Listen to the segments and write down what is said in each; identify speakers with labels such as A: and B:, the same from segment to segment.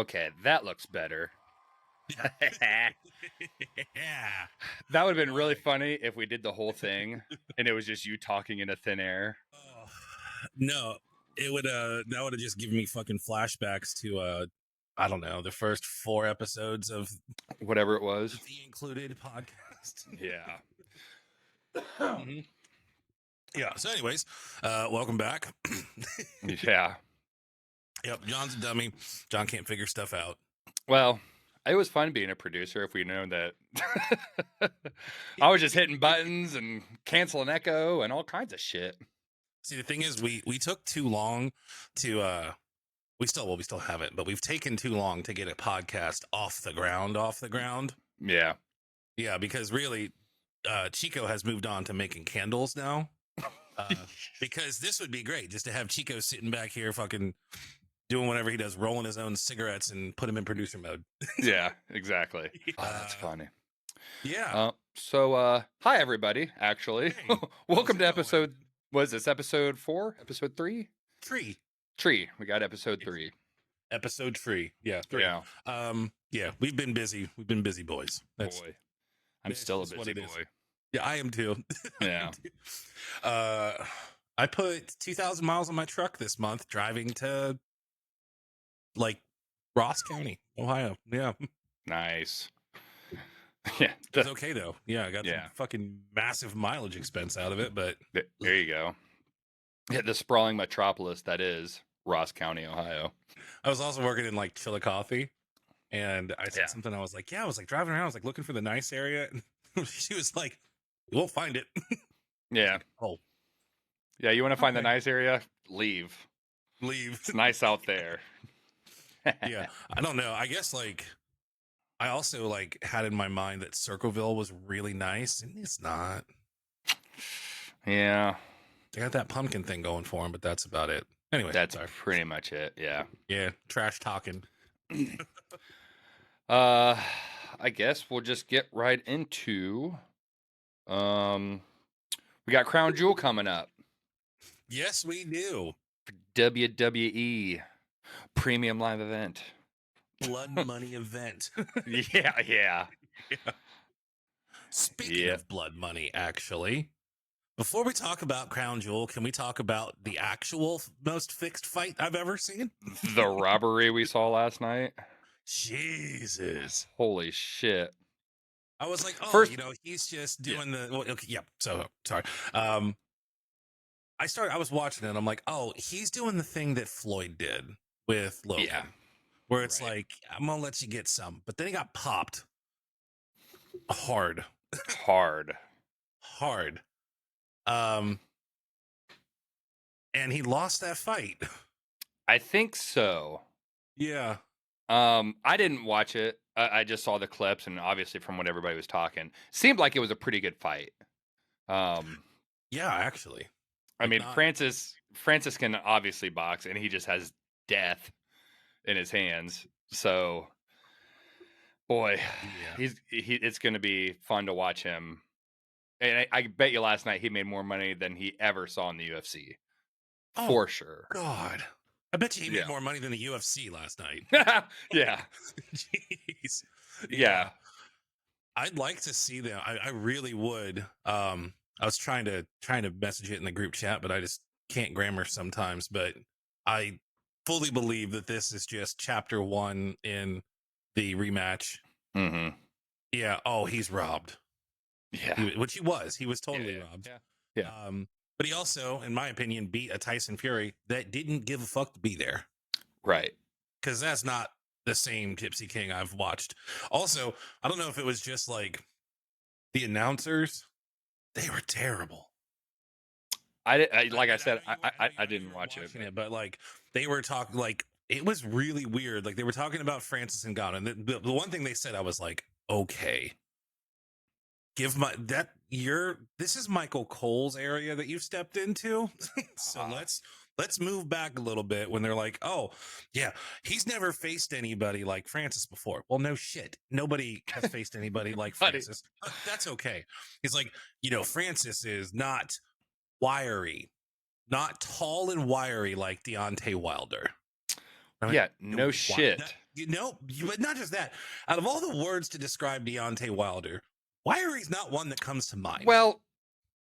A: Okay, that looks better.
B: Yeah.
A: That would have been really funny if we did the whole thing and it was just you talking into thin air.
B: Oh, no, it would that would have just given me fucking flashbacks to I don't know, the first 4 episodes of
A: Whatever it was.
B: the Included podcast.
A: Yeah.
B: Mhm. Yeah. So, anyways, welcome back.
A: Yeah.
B: Yep, John's a dummy. John can't figure stuff out.
A: Well, it was fun being a producer if we known that I was just hitting buttons and canceling echo and all kinds of shit.
B: See, the thing is, we took too long to we still have it, but we've taken too long to get a podcast off the ground.
A: Yeah.
B: Yeah, because really, Chico has moved on to making candles now. Because this would be great just to have Chico sitting back here fucking doing whatever he does, rolling his own cigarettes and put him in producer mode.
A: Yeah, exactly. Oh, that's funny.
B: Yeah.
A: Hi everybody, actually.
B: Hey,
A: Welcome to
B: going?
A: episode, was this episode 4? Episode 3?
B: Tree.
A: We got episode 3.
B: Episode 3. Yeah, 3.
A: Yeah.
B: Yeah, we've been busy. We've been busy boys.
A: Boy. I'm still a
B: that's what
A: busy
B: it is.
A: boy.
B: Yeah, I am too.
A: Yeah.
B: I put 2,000 miles on my truck this month driving to like Ross County, Ohio. Yeah.
A: Nice. Yeah.
B: It's okay though. Yeah, I got
A: Yeah.
B: some fucking massive mileage expense out of it, but
A: There you go. Yeah, the sprawling metropolis that is Ross County, Ohio.
B: I was also working in like Chillicothe, and I said something. I was like, driving around. I was like looking for the nice area. And she was like, "You won't find it."
A: Yeah.
B: Oh,
A: yeah. You want to find the nice area? Leave. It's nice out there.
B: Yeah, I don't know. I guess like I also like had in my mind that Circleville was really nice, and it's not.
A: Yeah.
B: They got that pumpkin thing going for them, but that's about it. Anyway,
A: that's pretty much it. Yeah.
B: Yeah. Trash talking.
A: I guess we'll just get right into. We got Crown Jewel coming up.
B: Yes, we do.
A: WWE premium live event.
B: Blood money event.
A: Yeah.
B: Speaking of blood money, actually, before we talk about Crown Jewel, can we talk about the actual most fixed fight I've ever seen?
A: The robbery we saw last night.
B: Jesus.
A: Holy shit.
B: I was like, first, he's just doing the... Well, okay, yeah, so, sorry. I was watching it, and I'm like, oh, he's doing the thing that Floyd did with Logan. Yeah. Where it's like, I'm going to let you get some. But then he got popped. Hard. And he lost that fight.
A: I think so.
B: Yeah.
A: I didn't watch it. I just saw the clips, and obviously from what everybody was talking, seemed like it was a pretty good fight.
B: Yeah, actually.
A: I mean, Francis can obviously box, and he just has death in his hands. So, boy, it's going to be fun to watch him. And I bet you last night he made more money than he ever saw in the UFC. Oh, for sure.
B: God. I bet you he made more money than the UFC last night.
A: Yeah.
B: Jeez.
A: Yeah.
B: I'd like to see them. I really would. I was trying to message it in the group chat, but I just can't grammar sometimes. But I fully believe that this is just chapter 1 in the rematch.
A: Mm-hmm.
B: Yeah. Oh, he's robbed.
A: Yeah.
B: Which he was. He was totally robbed.
A: Yeah.
B: But he also, in my opinion, beat a Tyson Fury that didn't give a fuck to be there.
A: Right.
B: Because that's not the same Gypsy King I've watched. Also, I don't know if it was just like the announcers. They were terrible.
A: I didn't watch it.
B: But like they were talking, like it was really weird. Like they were talking about Francis Ngannou. And the one thing they said, I was like, okay. This is Michael Cole's area that you've stepped into. So let's move back a little bit when they're like, oh yeah, he's never faced anybody like Francis before. Well, no shit. Nobody has faced anybody like Francis. That's okay. He's like, Francis is not wiry, not tall and wiry like Deontay Wilder. I'm
A: Yeah,
B: like,
A: no shit.
B: but not just that. Out of all the words to describe Deontay Wilder, Wiry's not one that comes to mind.
A: Well,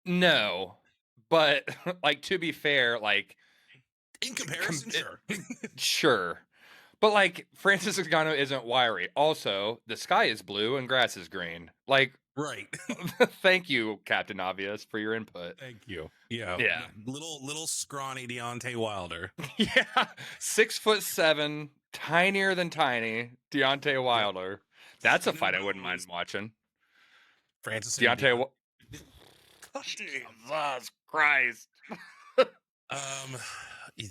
A: no, but like to be fair, like
B: In comparison, sure.
A: sure. But like Francis Ngannou isn't wiry. Also, the sky is blue and grass is green. Like,
B: Right.
A: thank you, Captain Obvious, for your input.
B: Thank you. Yeah.
A: Yeah.
B: Little scrawny Deontay Wilder.
A: Yeah. 6'7", tinier than tiny Deontay Wilder. That's a fight I wouldn't mind watching.
B: Francis
A: Deontay. Jesus Christ.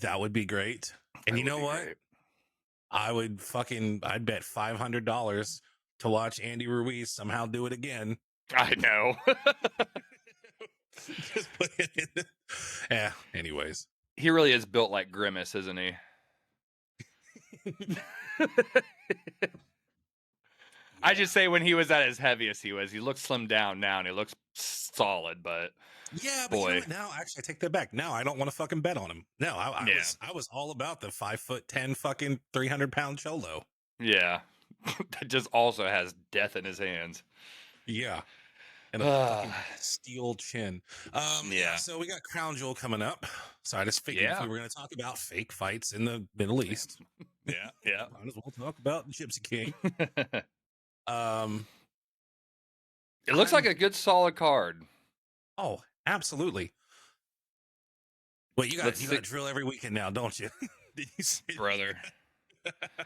B: That would be great. And you know what? Great. I'd bet $500 to watch Andy Ruiz somehow do it again.
A: I know.
B: Just put it in. Yeah. Anyways,
A: he really is built like Grimace, isn't he? I just say when he was at his heaviest, he looks slimmed down now, and he looks solid. But
B: yeah, but boy, now actually I take that back. Now I don't want to fucking bet on him. No, I was all about the 5'10" fucking 300-pound cholo.
A: Yeah, that just also has death in his hands.
B: Yeah. And a fucking steel chin.
A: Yeah.
B: So we got Crown Jewel coming up. So I just figured if we were going to talk about fake fights in the Middle East.
A: Yeah.
B: Might as well talk about Gypsy King.
A: It looks like a good solid card.
B: Oh, absolutely. Well, you got to drill every weekend now, don't you?
A: Did you see brother?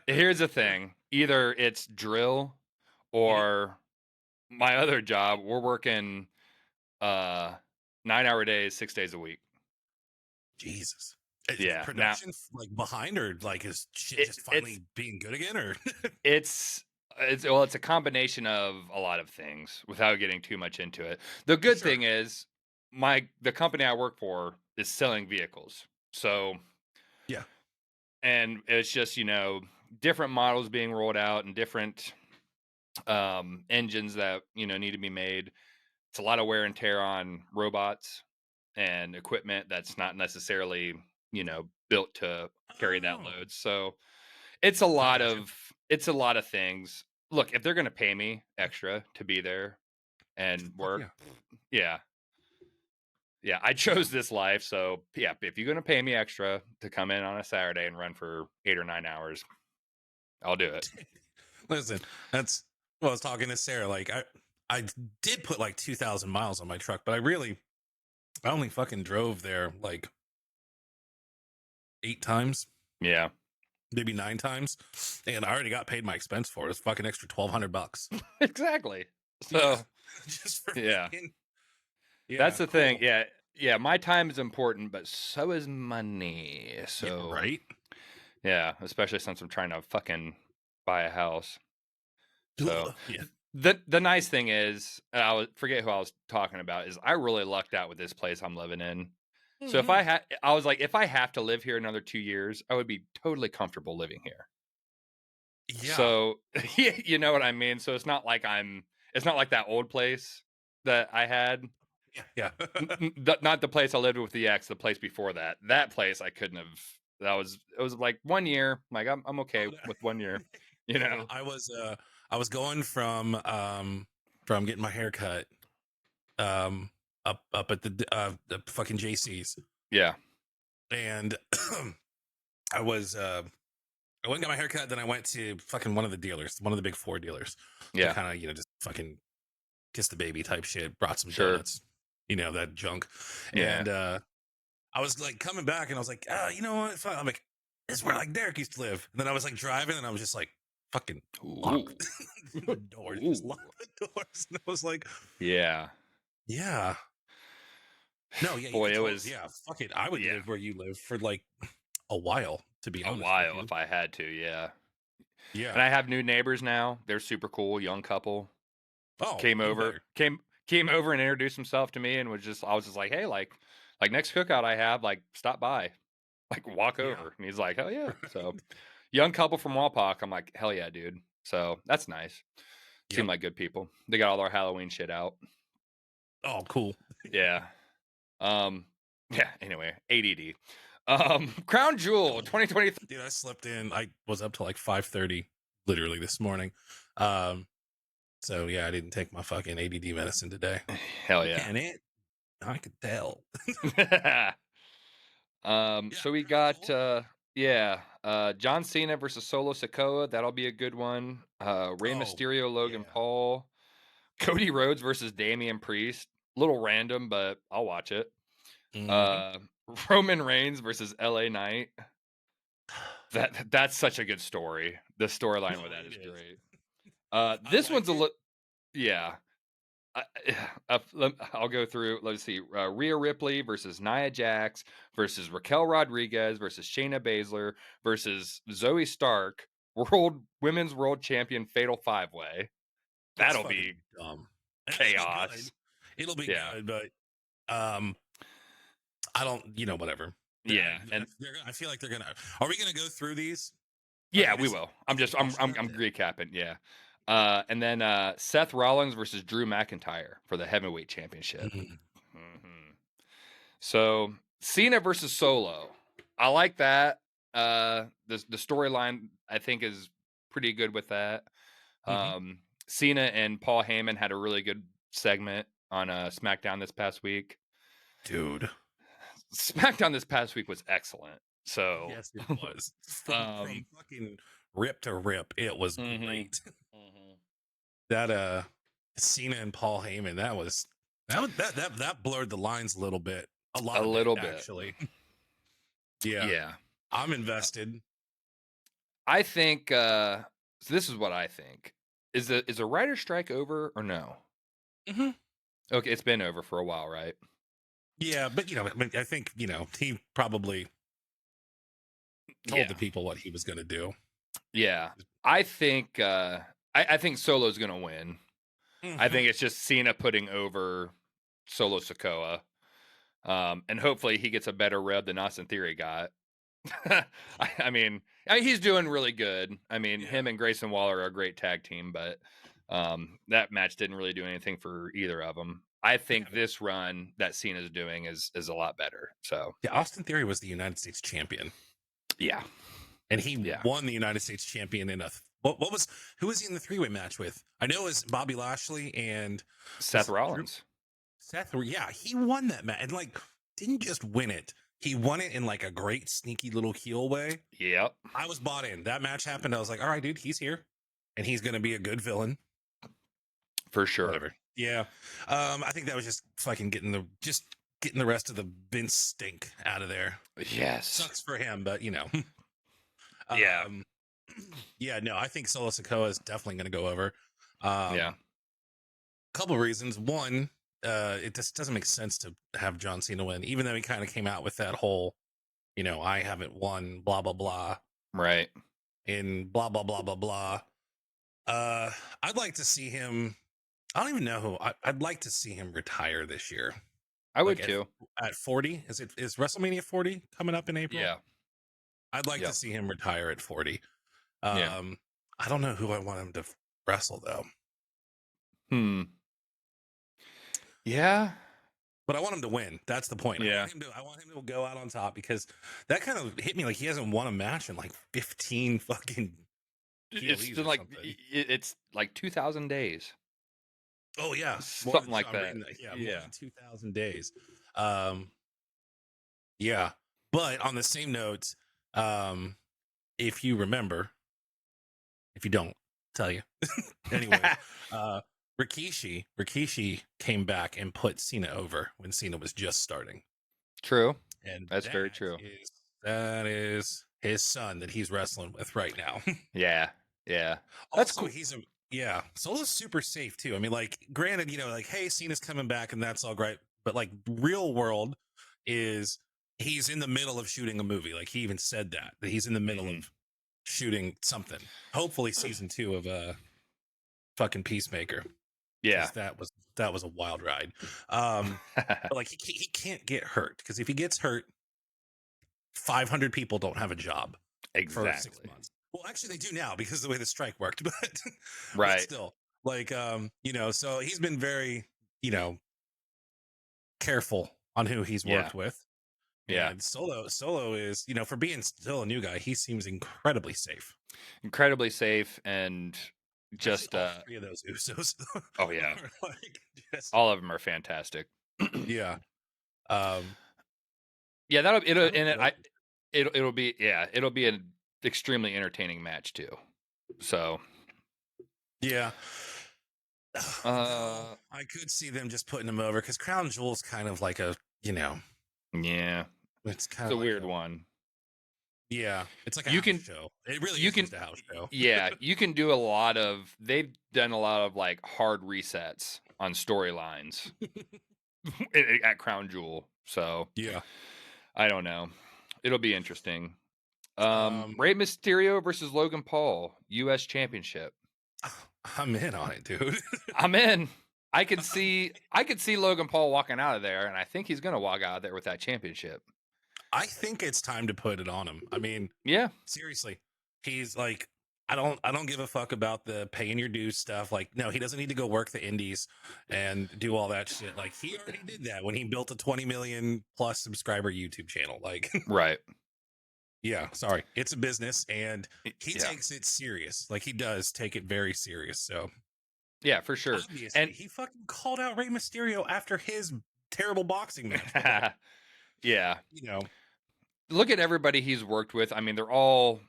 A: Here's the thing: either it's drill or my other job. We're working 9-hour days, 6 days a week.
B: Jesus.
A: Yeah.
B: Production like behind, or like is shit just finally being good again, or
A: it's a combination of a lot of things without getting too much into it. The good thing is the company I work for is selling vehicles. So
B: yeah.
A: And it's just, different models being rolled out and different engines that, need to be made. It's a lot of wear and tear on robots and equipment that's not necessarily, built to carry that load. So it's a lot of things. Look, if they're going to pay me extra to be there and work, yeah, I chose this life. So yeah, if you're going to pay me extra to come in on a Saturday and run for 8 or 9 hours, I'll do it.
B: Listen, that's what I was talking to Sarah. Like I did put like 2,000 miles on my truck, but I only fucking drove there like 8 times.
A: Yeah.
B: Maybe 9 times. And I already got paid my expense for it. It's fucking extra $1,200.
A: Exactly. So
B: just for
A: yeah. That's the thing. Yeah. Yeah. My time is important, but so is money. So
B: right.
A: Yeah. Especially since I'm trying to fucking buy a house. So
B: yeah.
A: The nice thing is, I forget who I was talking about, is I really lucked out with this place I'm living in. Mm-hmm. So if I was like, if I have to live here another 2 years, I would be totally comfortable living here.
B: Yeah.
A: So you know what I mean? So it's not like that old place that I had.
B: Yeah.
A: Not the place I lived with the ex, the place before that. That place I couldn't have. It was like 1 year. Like I'm okay with 1 year.
B: I was going from getting my hair cut up at the fucking JC's.
A: Yeah.
B: And I went and got my hair cut, then I went to fucking one of the dealers, one of the big 4 dealers.
A: Yeah.
B: Kind of, just fucking kiss the baby type shit, brought some donuts, that junk.
A: Yeah.
B: And I was like coming back and I was like, you know what? I'm like, this is where like Derek used to live. And then I was like driving and I was just like, fucking lock the doors. Just lock the doors. And I was like, yeah. No, yeah.
A: Boy, it was.
B: Yeah, fuck it. I would live where you live for like a while, to be honest.
A: A while if I had to, yeah.
B: Yeah.
A: And I have new neighbors now. They're super cool, young couple.
B: Oh,
A: came over and introduced himself to me and I was just like, hey, like next cookout I have, like stop by, like walk over. And he's like, hell yeah. So young couple from Walpock. I'm like, hell yeah, dude. So that's nice. Seem like good people. They got all their Halloween shit out.
B: Oh, cool.
A: Yeah. Yeah. Anyway, ADD. Crown Jewel 2023.
B: Dude, I slept in. I was up till like 5:30, literally this morning. Um, so yeah, I didn't take my fucking ADD medicine today.
A: Hell yeah.
B: Can it? I could tell. Yeah,
A: So we
B: Crown
A: got
B: Jewel.
A: John Cena versus Solo Sikoa. That'll be a good one. Rey
B: Oh
A: Mysterio, Logan
B: yeah.
A: Paul, Cody Rhodes versus Damian Priest. Little random, but I'll watch it.
B: Hmm.
A: Uh, Roman Reigns versus LA Knight. That's such a good story. The storyline
B: No,
A: with that
B: it
A: is
B: is.
A: great.
B: I
A: This one's
B: like
A: a
B: it.
A: little, yeah. I'll go through. Let's see. Rhea Ripley versus Nia Jax versus Raquel Rodriguez versus Shayna Baszler versus Zoe Stark. Women's World Champion Fatal Five Way.
B: That's
A: That'll
B: fucking
A: be
B: dumb. It'll be good.
A: chaos.
B: It'll be
A: Yeah,
B: good, but um, I don't. Whatever.
A: yeah, and
B: I feel like they're gonna. Are we gonna go through these? Are
A: yeah,
B: they
A: we
B: just
A: will. I'm just
B: wash it up
A: I'm
B: then?
A: recapping. Yeah, and then Seth Rollins versus Drew McIntyre for the heavyweight championship.
B: Mhm.
A: Mhm. So Cena versus Solo. I like that. The storyline I think is pretty good with that.
B: Mhm.
A: Cena and Paul Heyman had a really good segment on SmackDown this past week.
B: Dude.
A: SmackDown this past week was excellent. So,
B: Yes, it was. From
A: um,
B: fucking rip to rip, it was
A: mhm,
B: great.
A: mhm.
B: That Cena and Paul Heyman, that blurred the lines a little bit. A
A: A
B: lot of it,
A: little bit,
B: actually. Yeah.
A: yeah.
B: I'm invested.
A: I think. So this is what I think. Is a writer strike over or no?
B: Hmm.
A: Okay, it's been over for a while, right?
B: Yeah, but I mean, I think, he probably told the
A: Yeah,
B: people what he was gonna do.
A: yeah. I think. I think Solo's gonna win. I
B: Hmm.
A: think it's just Cena putting over Solo Sokoa, and hopefully he gets a better rub than Austin Theory got. I mean, he's doing really good. I mean, him
B: Yeah,
A: and Grayson Waller are a great tag team, but that match didn't really do anything for either of them. I
B: yeah,
A: think this run that Cena's doing is a lot better. So
B: yeah. Austin Theory was the United States champion,
A: yeah,
B: and he
A: yeah.
B: won the United States champion in a what was who was he in the three-way match with? I know it was Bobby Lashley and
A: Seth
B: was it Drew
A: Rollins.
B: Seth. Yeah, he won that match and like didn't just win it. He won it in like a great sneaky little heel way.
A: Yep,
B: I was bought in. That match happened. I was like, all right, dude, he's here, and he's going to be a good villain.
A: for sure.
B: Whatever. Yeah. I think that was just fucking getting the rest of the Vince stink out of there.
A: Yes.
B: Sucks for him, but
A: Yeah.
B: um, yeah, no, I think Solo Sikoa is definitely going to go over. Um,
A: Yeah.
B: Couple reasons. One, it just doesn't make sense to have John Cena win, even though he kind of came out with that whole, I haven't won, blah blah blah,
A: Right.
B: in blah blah blah blah blah. Uh, I'd like to see him. I don't even know who. I'd like to see him retire this year.
A: I
B: Like
A: would too.
B: at 40. Is WrestleMania 40 coming up in April?
A: Yeah.
B: I'd like to
A: Yep.
B: see him retire at 40.
A: Yeah.
B: I don't know who I want him to wrestle though,
A: Hmm. Yeah.
B: but I want him to win. That's the point.
A: Yeah.
B: I want him to go out on top because that kind of hit me like he hasn't won a match in like 15 fucking
A: It's
B: PLEs
A: been
B: or
A: like
B: something.
A: it's like 2,000 days.
B: Oh yeah, more
A: Something
B: than
A: like
B: I'm
A: that.
B: reading that. Yeah, more
A: Yeah.
B: than 2,000 days. Um, yeah, but on the same note, um, if you remember, if you don't, tell you. Anyways, uh, Rikishi came back and put Cena over when Cena was just starting,
A: True.
B: and
A: That's very true.
B: that is his son that he's wrestling with right now.
A: Yeah. Yeah. That's
B: Also,
A: cool.
B: he's a yeah, Solo's super safe too. I mean, like, granted, like, hey, Cena's coming back and that's all great, but like, real world is he's in the middle of shooting a movie. Like, he even said that he's in the middle
A: Mhm.
B: of shooting something. Hopefully, season 2 of fucking Peacemaker,
A: Yeah.
B: because that was a wild ride. But like, he can't get hurt because if he gets hurt, 500 people don't have a job for 6
A: Exactly.
B: months. Well, actually, they do now because of the way the strike worked. But
A: Right.
B: still, like, so he's been very, you know, careful on who he's
A: Yeah.
B: worked with.
A: Yeah.
B: And Solo is, for being still a new guy, he seems incredibly safe.
A: Incredibly safe and just
B: Actually, all three of those Usos.
A: Oh yeah.
B: Like,
A: All of them are fantastic.
B: yeah.
A: Yeah, it'll be an extremely entertaining match too. So
B: yeah. No, I could see them just putting him over because Crown Jewel's kind of like a,
A: yeah,
B: it's kind
A: it's
B: of
A: a
B: like
A: weird one.
B: Yeah, it's like a
A: You
B: house
A: can
B: show. It really
A: you
B: is
A: can
B: just a house show.
A: yeah, you can do a lot of they've done a lot of like hard resets on storylines at Crown Jewel. So
B: Yeah.
A: I don't know. It'll be interesting.
B: Um,
A: Rey Mysterio versus Logan Paul, US Championship.
B: I'm in on it, dude.
A: I'm in. I could see Logan Paul walking out of there, and I think he's gonna walk out of there with that championship.
B: I think it's time to put it on him. I mean,
A: Yeah.
B: seriously. He's like, I don't give a fuck about the paying your dues stuff. Like, no, he doesn't need to go work the indies and do all that shit. Like, he already did that when he built a 20 million plus subscriber YouTube channel. Like,
A: Right.
B: yeah, sorry. It's a business and he
A: Yeah.
B: takes it serious. Like, he does take it very serious. So
A: Yeah, for sure.
B: obviously,
A: And
B: he fucking called out Rey Mysterio after his terrible boxing match.
A: yeah.
B: You know,
A: Look at everybody he's worked with. I mean, they're all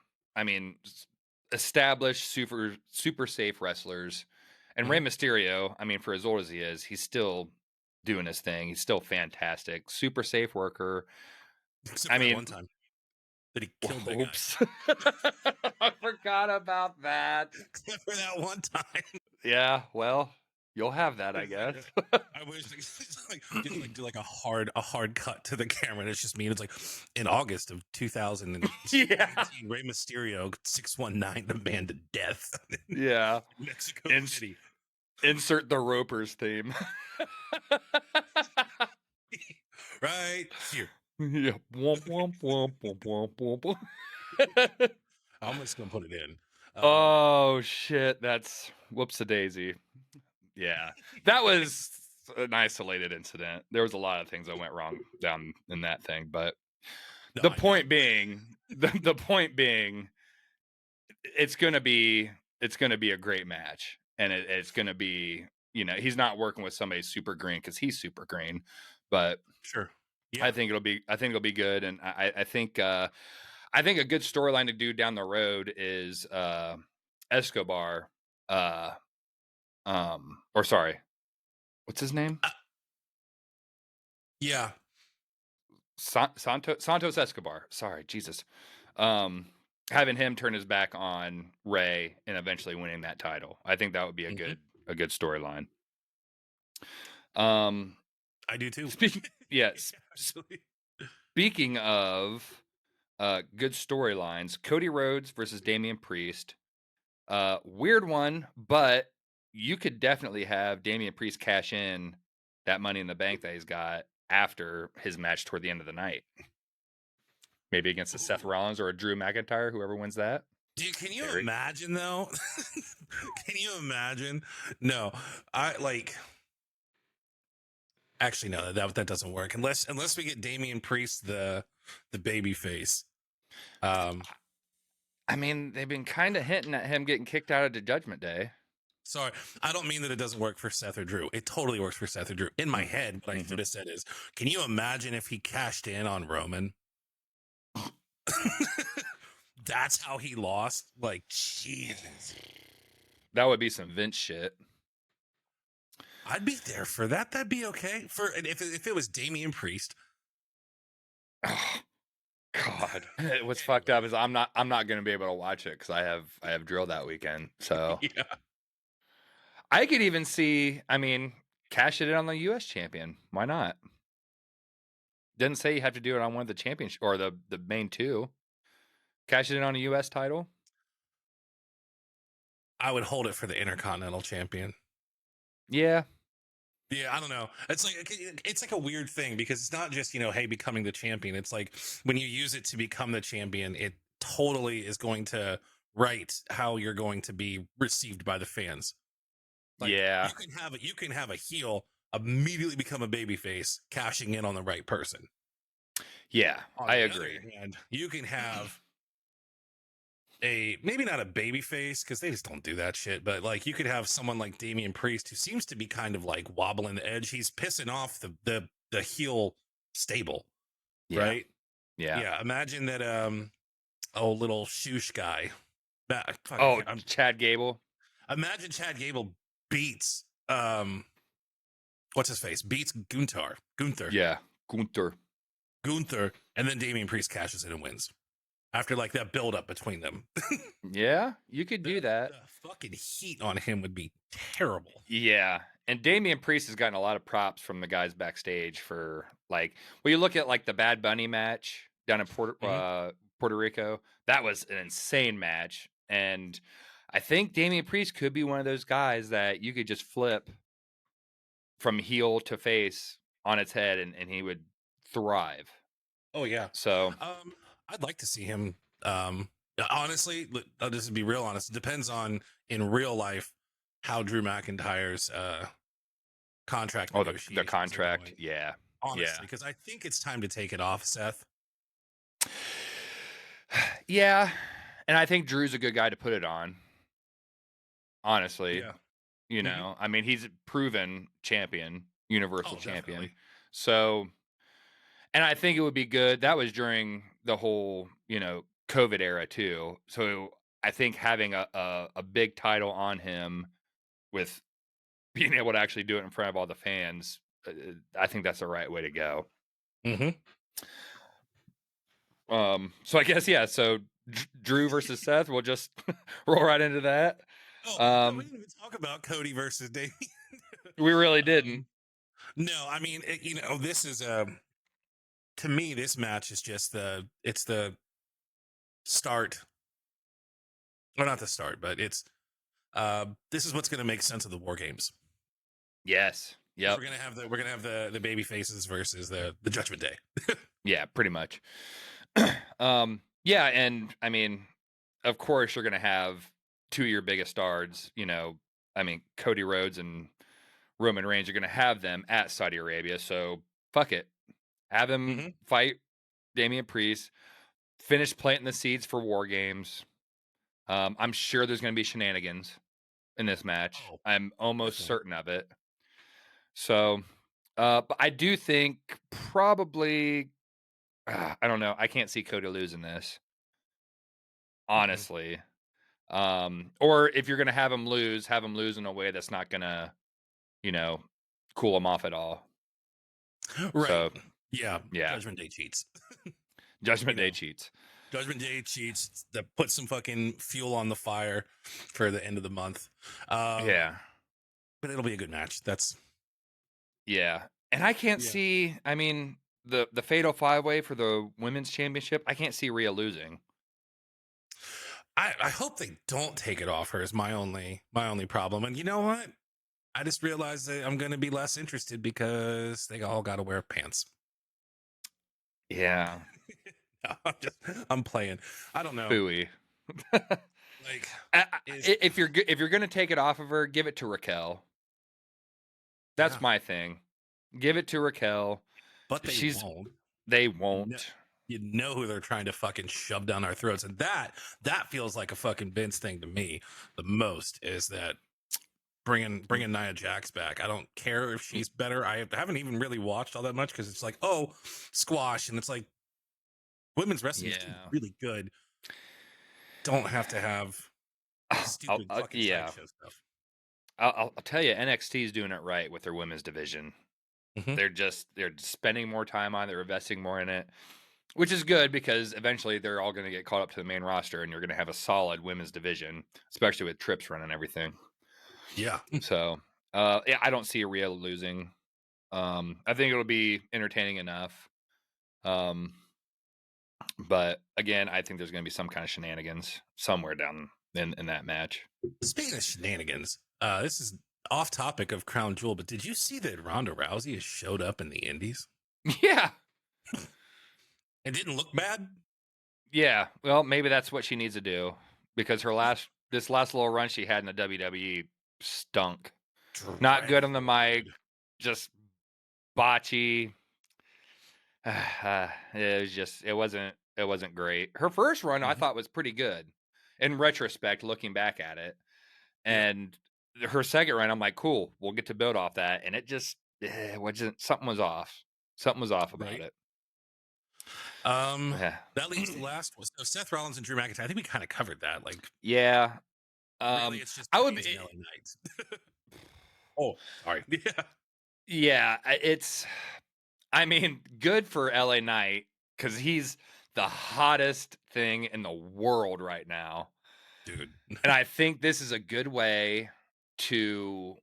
A: established super safe wrestlers. And Rey Mysterio, I mean, for as old as he is, he's still doing his thing. He's still fantastic. Super safe worker.
B: except
A: I
B: for that
A: mean,
B: one time that he killed that guy.
A: oops. I forgot about that.
B: Except for that one time.
A: Yeah, well, you'll have that, I guess.
B: I wish do like a hard cut to the camera. And it's just me. And it's like in August of 2018,
A: Yeah.
B: Rey Mysterio 619 the man to death.
A: Yeah.
B: Mexico City.
A: Insert the Ropers theme.
B: Right here.
A: Yeah. Womp, womp, womp, womp, womp, womp.
B: I'm just gonna put it in.
A: Oh shit! That's whoops-a-daisy. Yeah, that was an isolated incident. There was a lot of things that went wrong down in that thing, but the point being, it's gonna be a great match, and it's gonna be, he's not working with somebody super green because he's super green, but
B: Sure. Yeah.
A: I think it'll be good, and I think a good storyline to do down the road is Escobar, or sorry, what's his name?
B: Yeah.
A: Santos Escobar. Sorry, Jesus. Having him turn his back on Rey and eventually winning that title. I think that would be a good storyline.
B: I do too.
A: Speaking of good storylines, Cody Rhodes versus Damian Priest. Weird one, but you could definitely have Damian Priest cash in that Money in the Bank that he's got after his match toward the end of the night. Maybe against a Seth Rollins or a Drew McIntyre, whoever wins that.
B: Dude, can you imagine though? Can you imagine? No, I like. Actually, no, that doesn't work unless we get Damian Priest the baby face.
A: I mean, they've been kind of hinting at him getting kicked out of the Judgment Day.
B: Sorry, I don't mean that it doesn't work for Seth or Drew. It totally works for Seth or Drew. In my head, what I should have said is, can you imagine if he cashed in on Roman? That's how he lost. Like, Jesus.
A: That would be some Vince shit.
B: I'd be there for that. That'd be okay. If it was Damian Priest.
A: Oh, God, what's fucked up is I'm not going to be able to watch it because I have drill that weekend. So
B: yeah.
A: I could even see. I mean, cash it in on the U.S. champion. Why not? Didn't say you have to do it on one of the championship or the main two. Cash it in on a U.S. title.
B: I would hold it for the Intercontinental Champion.
A: Yeah.
B: Yeah, I don't know. It's like a weird thing because it's not just, hey, becoming the champion. It's like when you use it to become the champion, it totally is going to write how you're going to be received by the fans. Like,
A: yeah.
B: You can have a heel immediately become a babyface, cashing in on the right person.
A: Yeah,
B: On
A: I
B: the
A: agree.
B: other hand, you can have maybe not a baby face because they just don't do that shit, but like you could have someone like Damian Priest who seems to be kind of like wobbling the edge. He's pissing off the heel stable,
A: Yeah.
B: right?
A: Yeah.
B: Yeah. Imagine that little shoosh guy.
A: Oh, Chad Gable.
B: Imagine Chad Gable beats what's his face? Beats Gunther.
A: Yeah, Gunther.
B: And then Damian Priest cashes in and wins. After like that build up between them.
A: Yeah, you could do that.
B: The fucking heat on him would be terrible.
A: Yeah. And Damian Priest has gotten a lot of props from the guys backstage for like, well, you look at like the Bad Bunny match down in Puerto Rico. That was an insane match. And I think Damian Priest could be one of those guys that you could just flip from heel to face on its head and he would thrive.
B: Oh yeah.
A: So
B: I'd like to see him. Honestly, I'll just be real honest. It depends on in real life how Drew McIntyre's contract negotiations
A: the contract.
B: are going.
A: Yeah.
B: Honestly, because I think it's time to take it off, Seth.
A: Yeah. And I think Drew's a good guy to put it on. Honestly.
B: Yeah.
A: You know, I mean, he's a proven champion, universal champion.
B: Definitely.
A: So, and I think it would be good. That was during the whole, COVID era too. So I think having a big title on him with being able to actually do it in front of all the fans, I think that's the right way to go. So I guess, yeah. So Drew versus Seth, we'll just roll right into that.
B: Oh, we didn't even talk about Cody versus Damian.
A: We really didn't.
B: No, I mean, this is to me, this match is just the start. Well, not the start, but it's this is what's going to make sense of the War Games.
A: Yes. Yeah.
B: We're gonna have the baby faces versus the Judgment Day.
A: Yeah, pretty much. Yeah, and I mean, of course, you're gonna have two of your biggest stars. I mean, Cody Rhodes and Roman Reigns are gonna have them at Saudi Arabia. So fuck it, have them fight Damian Priest. Finish planting the seeds for War Games. I'm sure there's gonna be shenanigans in this match. I'm almost certain of it. So, but I do think probably. I don't know. I can't see Cody losing this. Honestly. Or if you're going to have him lose in a way that's not going to, cool him off at all.
B: Right.
A: So,
B: yeah.
A: Yeah.
B: Judgment Day cheats.
A: Judgment Day cheats.
B: Judgment Day cheats that put some fucking fuel on the fire for the end of the month.
A: Yeah.
B: But it'll be a good match.
A: Yeah. And I can't see, I mean, the Fatal 5-Way for the women's championship, I can't see Rhea losing.
B: I hope they don't take it off her is my only problem. And you know what? I just realized that I'm going to be less interested because they all got to wear pants.
A: Yeah.
B: I'm playing. I don't know.
A: Phooey.
B: Like,
A: if you're going to take it off of her, give it to Raquel. That's my thing. Give it to Raquel.
B: But won't.
A: They won't.
B: You know who they're trying to fucking shove down our throats. And that feels like a fucking Vince thing to me. The most is that bringing Nia Jax back. I don't care if she's better. I haven't even really watched all that much because it's like, oh, squash. And it's like, women's wrestling is really good. Don't have to have stupid fucking sideshow stuff.
A: I'll tell you, NXT is doing it right with their women's division. They're spending more time on it. They're investing more in it, which is good because eventually they're all going to get caught up to the main roster and you're going to have a solid women's division, especially with Trips running everything.
B: Yeah.
A: So, I don't see Rhea losing. I think it'll be entertaining enough. But again, I think there's going to be some kind of shenanigans somewhere down in that match.
B: Speaking of shenanigans, this is off topic of Crown Jewel, but did you see that Ronda Rousey has showed up in the Indies?
A: Yeah.
B: It didn't look bad?
A: Yeah. Well, maybe that's what she needs to do because this last little run she had in the WWE stunk. Not good on the mic, just botchy. it wasn't great. Her first run I
B: Mhm.
A: thought was pretty good in retrospect, looking back at it.
B: Yeah.
A: And her second run, I'm like, cool, we'll get to build off that. And it just wasn't something was off. Something was off about
B: Right.
A: it.
B: Um,
A: Yeah.
B: that leads to the last one. So Seth Rollins and Drew McIntyre. I think we kind of covered that. Like,
A: Yeah.
B: really, it's just
A: I would
B: Reigns and LA Knight. Oh, sorry. Yeah.
A: yeah, I mean, good for LA Knight because he's the hottest thing in the world right now.
B: Dude.
A: And I think this is a good way to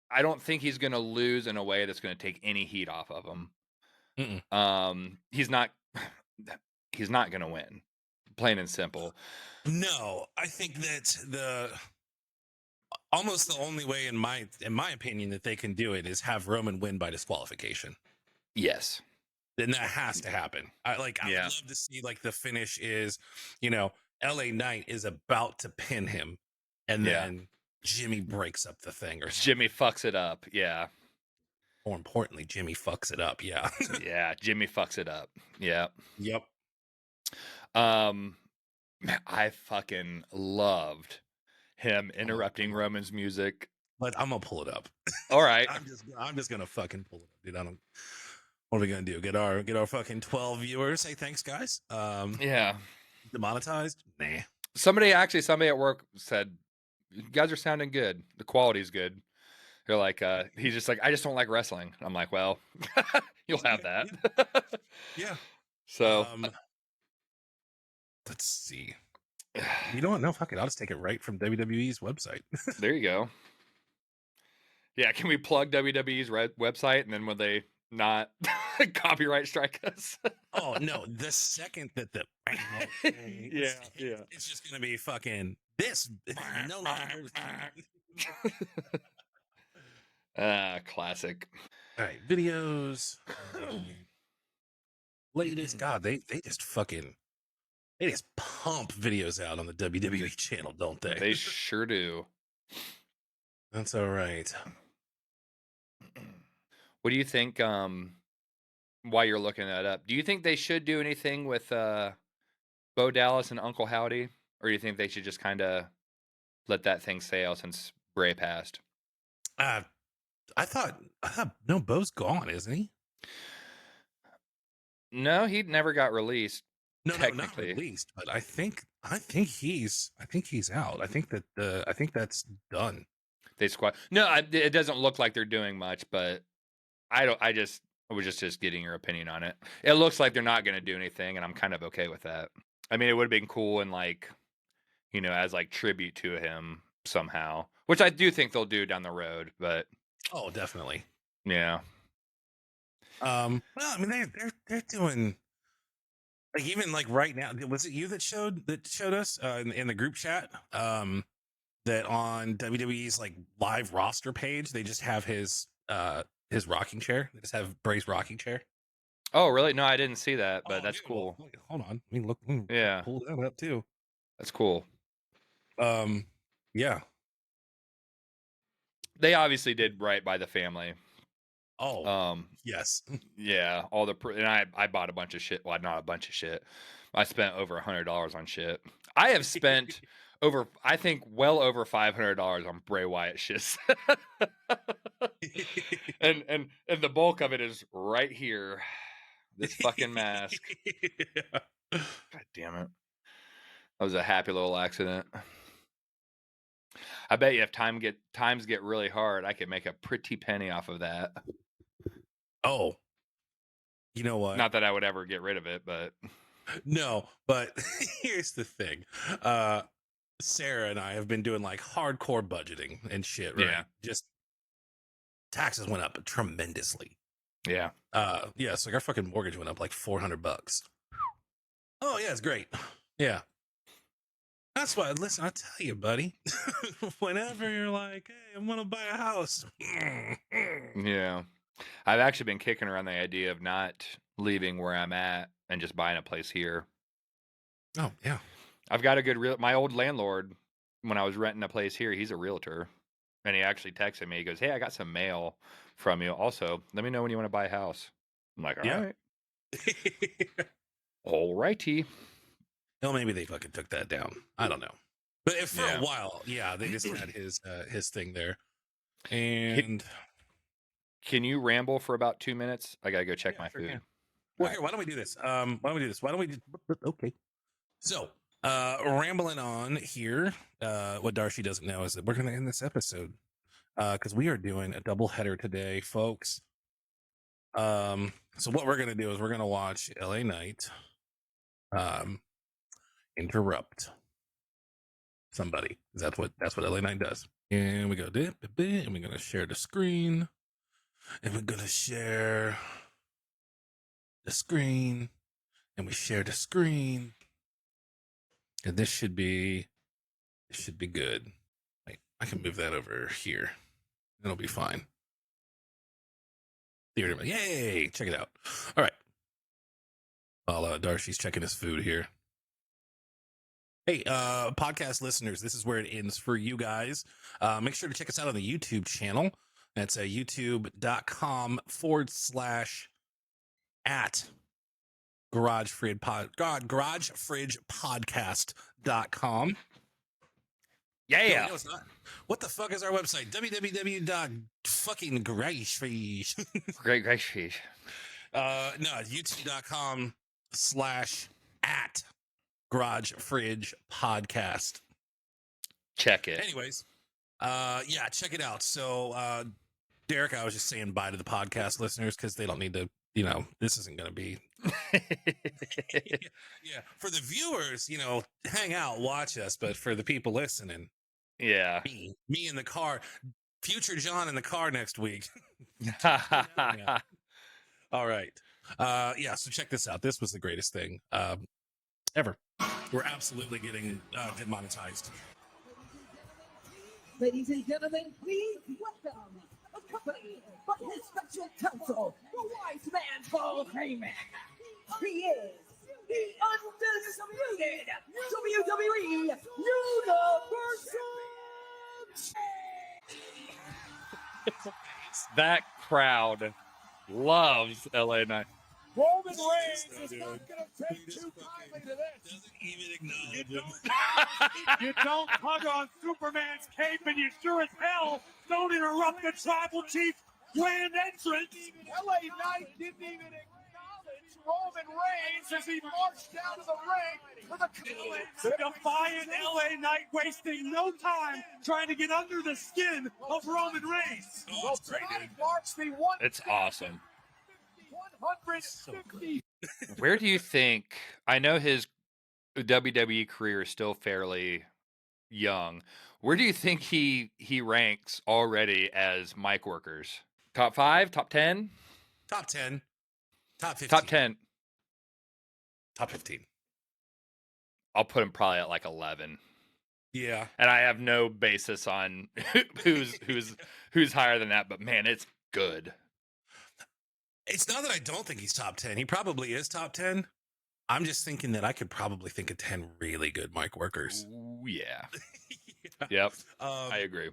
A: I don't think he's gonna lose in a way that's gonna take any heat off of him.
B: Mm-mm.
A: He's not he's not gonna win, plain and simple.
B: No, I think that the almost the only way in my opinion that they can do it is have Roman win by disqualification.
A: Yes.
B: Then that has to happen. I would
A: Yeah.
B: love to see like the finish is, you know, LA Knight is about to pin him and
A: Yeah.
B: then Jimmy breaks up the thing or something.
A: Jimmy fucks it up. Yeah.
B: More importantly, Jimmy fucks it up. Yeah.
A: Yeah, Jimmy fucks it up. Yeah.
B: Yep.
A: Um, I fucking loved him
B: Oh,
A: interrupting Roman's music.
B: but I'm gonna pull it up.
A: All right.
B: I'm just gonna fucking pull it up, dude. I don't. What are we gonna do? Get our fucking 12 viewers? Say thanks, guys.
A: Yeah.
B: Demonetized? Nah.
A: Somebody at work said, "You guys are sounding good. The quality's good." They're like, he's just like, "I just don't like wrestling." I'm like, "Well, you'll have that."
B: Yeah. Yeah.
A: So,
B: Let's see. You know what? No, fuck it. I'll just take it right from WWE's website.
A: there you go. Yeah, can we plug WWE's website and then will they not copyright strike us?
B: Oh no! The second that the
A: Yeah, yeah.
B: it's just gonna be fucking this. No longer.
A: Classic.
B: All right, videos. Latest. God, they just fucking they just pump videos out on the WWE channel, don't they?
A: They sure do.
B: That's all right.
A: What do you think, while you're looking that up, do you think they should do anything with, Bo Dallas and Uncle Howdy? Or do you think they should just kinda let that thing sail since Bray passed?
B: Uh, I thought no, Bo's gone, isn't he?
A: No, he never got released,
B: No, no, not
A: technically.
B: released, but I think he's out. I think that's done.
A: They squat. No, it doesn't look like they're doing much, but I was just getting your opinion on it. It looks like they're not gonna do anything, and I'm kind of okay with that. I mean, it would've been cool and, like, as, like, tribute to him somehow, which I do think they'll do down the road, but
B: Oh, definitely.
A: yeah.
B: Well, I mean they're doing like even like right now. Was it you that showed us in the group chat? That on WWE's like live roster page, they just have his rocking chair. They just have Bray's rocking chair.
A: Oh, really? No, I didn't see that, but
B: Oh,
A: that's
B: dude. Well,
A: cool.
B: wait, hold on. I mean, look, let me
A: Yeah,
B: pull that up too.
A: that's cool.
B: Um, yeah.
A: They obviously did right by the family.
B: Oh,
A: Um,
B: yes.
A: yeah, all the and I bought a bunch of shit. Well, not a bunch of shit. I spent over $100 on shit. I have spent I think, well over $500 on Bray Wyatt shit. And the bulk of it is right here. This fucking mask. God damn it. That was a happy little accident. I bet you if times get really hard, I could make a pretty penny off of that.
B: Oh, you know what?
A: Not that I would ever get rid of it, but
B: No, but here's the thing. Uh, Sarah and I have been doing like hardcore budgeting and shit, right?
A: yeah.
B: Just taxes went up tremendously.
A: Yeah.
B: Yeah, so like our fucking mortgage went up like $400. Oh yeah, it's great. Yeah. That's why listen, I tell you, buddy. Whenever you're like, hey, I'm gonna buy a house.
A: Yeah. I've actually been kicking around the idea of not leaving where I'm at and just buying a place here.
B: Oh, yeah.
A: I've got a good my old landlord when I was renting a place here, he's a realtor. And he actually texted me. He goes, "Hey, I got some mail from you. Also, let me know when you want to buy a house." I'm like, all
B: Yeah.
A: right. All righty.
B: No, maybe they fucking took that down. I don't know. But for
A: Yeah.
B: a while, yeah, they just had his thing there. And
A: Can you ramble for about 2 minutes? I gotta go check my
B: sure
A: food.
B: can. Well,
A: All
B: here, why don't we do this? Why don't we just okay. So, rambling on here. What Darcy doesn't know is that we're gonna end this episode. Because we are doing a double header today, folks. So what we're gonna do is we're gonna watch LA Knight interrupt somebody. That's what LA Knight does. And we go dip, dip, dip, and we're gonna share the screen. And we're gonna share the screen. And we share the screen. And this should be good. Wait, I can move that over here. It'll be fine. Theater, yay! Check it out. All right. While Darcy's checking his food here. Hey, podcast listeners, this is where it ends for you guys. Make sure to check us out on the YouTube channel. That's youtube.com/@ GarageFridgePodcast.com.
A: Yeah.
B: No, it's not. What the fuck is our website? www.fucking.garagefridge.
A: Great fish.
B: No, it's youtube.com/@ Garage Fridge Podcast.
A: Check it.
B: Anyways, yeah, check it out. So, Derek, I was just saying bye to the podcast listeners because they don't need to, this isn't going to be. Yeah. For the viewers, hang out, watch us. But for the people listening,
A: yeah.
B: Me in the car, future John in the car next week.
A: Yeah.
B: All right. Yeah, so check this out. This was the greatest thing ever. We're absolutely getting demonetized.
C: Ladies and gentlemen, please welcome accompanied by his special counsel, the wise man Paul Heyman. He is the undisputed WWE Universal
A: That crowd loves LA Knight.
C: Roman Reigns is not going to take too kindly to this.
B: Doesn't even acknowledge him.
C: You don't hug on Superman's cape, and you sure as hell don't interrupt the Tribal Chief grand entrance. LA Knight didn't even acknowledge Roman Reigns as he marched down to the ring with a the defiant LA Knight wasting no time trying to get under the skin of Roman Reigns.
B: Oh, it's great, dude.
C: Marks the one.
A: It's awesome.
C: 150.
A: Where do you think? I know his WWE career is still fairly young. Where do you think he ranks already as mic workers? Top 5? Top 10?
B: Top 10. Top 15.
A: Top 10.
B: Top 15.
A: I'll put him probably at like 11.
B: Yeah.
A: And I have no basis on who's higher than that, but man, it's good.
B: It's not that I don't think he's top 10. He probably is top 10. I'm just thinking that I could probably think of 10 really good mic workers.
A: Ooh, yeah.
B: Yeah.
A: Yep. I agree.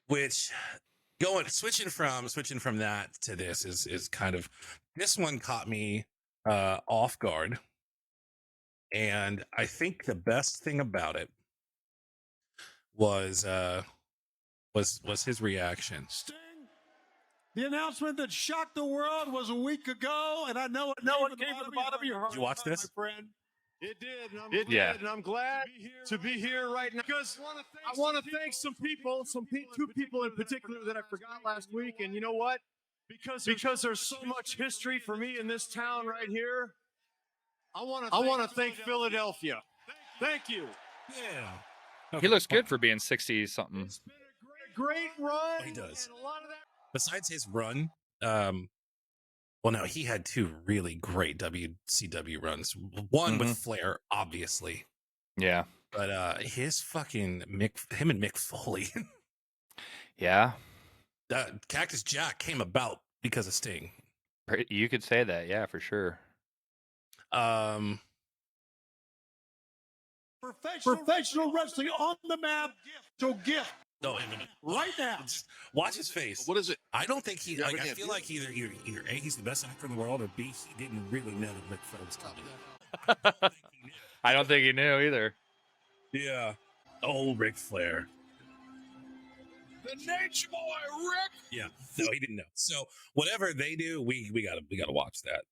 B: Which switching from that to this is kind of, this one caught me off guard. And I think the best thing about it was his reaction.
D: Sting, the announcement that shocked the world was a week ago, and I know it came from the bottom of your heart.
B: Did you watch this?
D: My friend. It did.
A: Yeah.
D: And I'm glad to be here right now because I want to thank some people, two people in particular that I forgot last week. And you know what? Because there's so much history for me in this town right here. I want to thank Philadelphia. Thank you.
B: Yeah.
A: He looks good for being 60 something.
D: It's been a great run.
B: Oh, he does.
D: And a lot of that.
B: Besides his run, well, no, he had 2 really great WCW runs. One with Flair, obviously.
A: Yeah.
B: But his fucking him and Mick Foley.
A: Yeah.
B: Cactus Jack came about because of Sting.
A: You could say that. Yeah, for sure.
D: Professional wrestling on the map. So gift.
B: No,
C: Right now.
B: just watch his face.
E: What is it?
B: I don't think he.
E: Yeah,
B: Like,
E: but
B: I
E: yeah,
B: feel
E: yeah.
B: like either A, he's the best actor in the world, or B, he didn't really know that Ric Flair was coming.
A: I don't think he knew either.
B: Yeah. Oh, Ric Flair.
E: The Nature Boy, Rick.
B: Yeah. No, he didn't know. So whatever they do, we gotta watch that.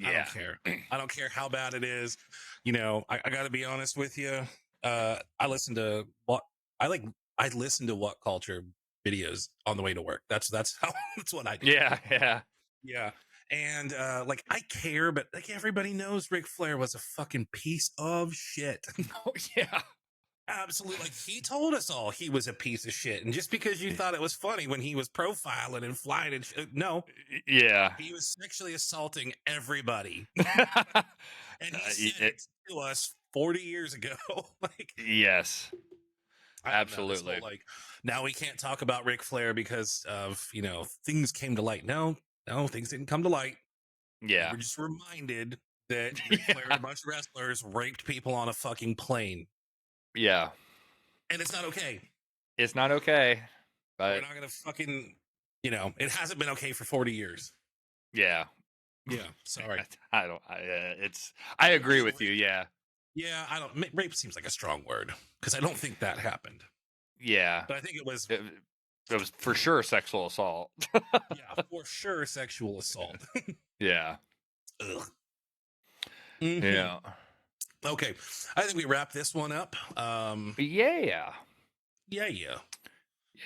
B: I
A: Yeah.
B: don't care. I don't care how bad it is. You know, I gotta be honest with you. I listen to What Culture videos on the way to work. That's how that's what I do.
A: Yeah. Yeah.
B: Yeah. And like I care, but like everybody knows Ric Flair was a fucking piece of shit.
A: Oh, yeah.
B: Absolutely. Like he told us all he was a piece of shit. And just because you thought it was funny when he was profiling and flying and no,
A: Yeah.
B: he was sexually assaulting everybody. And he said it to us 40 years ago. Like,
A: yes.
B: I don't know,
A: Absolutely.
B: this whole, like, now we can't talk about Ric Flair because of, things came to light. No, things didn't come to light.
A: Yeah.
B: We're just reminded that Ric Flair and a bunch of wrestlers raped people on a fucking plane.
A: Yeah.
B: And it's not okay.
A: It's not okay.
B: We're
A: But
B: not going to fucking, it hasn't been okay for 40 years.
A: yeah.
B: Yeah. Sorry.
A: I agree with you. Yeah.
B: Yeah. Rape seems like a strong word because I don't think that happened.
A: Yeah.
B: But I think it was,
A: It was for sure sexual assault.
B: yeah, for sure sexual assault.
A: Yeah.
B: Ugh. Mhm.
A: Yeah.
B: Okay. I think we wrap this one up.
A: Yeah.
B: Yeah.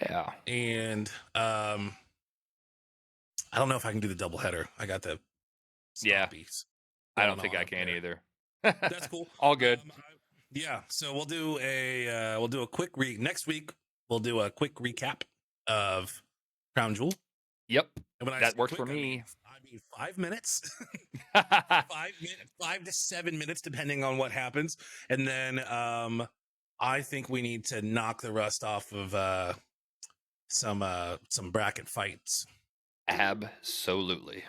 A: Yeah.
B: And I don't know if I can do the double header. I got the
A: Yeah.
B: stoppies
A: I
B: going
A: don't think
B: on
A: I
B: up
A: can
B: there.
A: either.
B: That's cool.
A: All good.
B: Yeah. So we'll do a quick next week. We'll do a quick recap of Crown Jewel.
A: Yep.
B: And when I
A: That
B: say
A: works
B: quick,
A: for me.
B: I mean 5 minutes. 5 to 7 minutes, depending on what happens. And then I think we need to knock the rust off of some bracket fights.
A: Absolutely.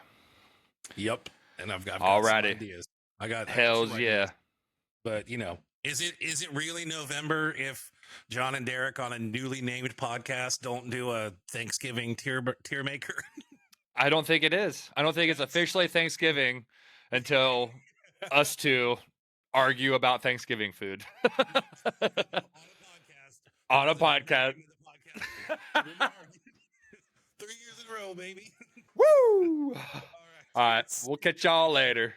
B: Yep. And I've got
A: Alrighty.
B: some ideas. I got
A: Hells
B: two
A: yeah.
B: ideas. But is it really November if John and Derek on a newly named podcast don't do a Thanksgiving tier maker?
A: I don't think it is. I don't think it's officially Thanksgiving until us two argue about Thanksgiving food. On a podcast.
B: 3 years in a row, baby.
A: Woo!
B: All right.
A: All right. We'll catch y'all later.